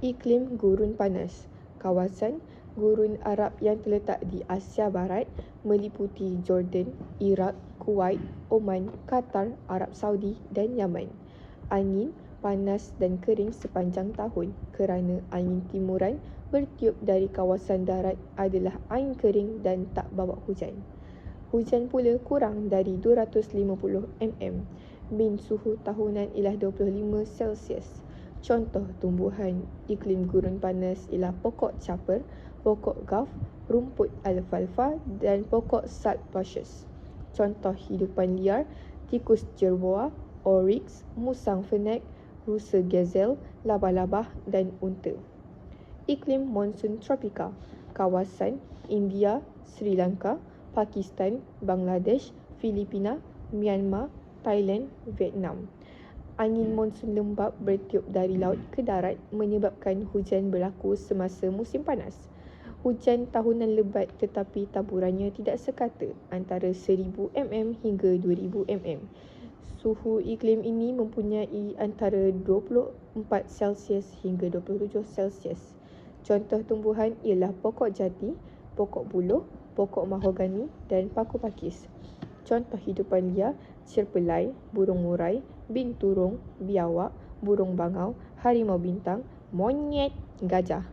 Iklim gurun panas. Kawasan gurun Arab yang terletak di Asia Barat meliputi Jordan, Iraq, Kuwait, Oman, Qatar, Arab Saudi dan Yaman. Angin panas dan kering sepanjang tahun kerana angin timuran bertiup dari kawasan darat adalah angin kering dan tak bawa hujan. Hujan pula kurang dari 250 mm. Min suhu tahunan ialah 25 Celsius. Contoh tumbuhan iklim gurun panas ialah pokok caper, pokok gulf, rumput alfalfa dan pokok sulpicius. Contoh hidupan liar, tikus jerboa, oryx, musang fennec, rusa gazelle, labah-labah dan unta. Iklim monsun tropika. Kawasan India, Sri Lanka, Pakistan, Bangladesh, Filipina, Myanmar, Thailand, Vietnam. Angin monsun lembap bertiup dari laut ke darat menyebabkan hujan berlaku semasa musim panas. Hujan tahunan lebat tetapi taburannya tidak sekata, antara 1000 mm hingga 2000 mm. Suhu iklim ini mempunyai antara 24 Celsius hingga 27 Celsius. Contoh tumbuhan ialah pokok jati, pokok buluh, pokok mahogani dan paku pakis. Contoh hidupan liar, cerpelai, burung murai, binturong, biawak, burung bangau, harimau bintang, monyet, gajah.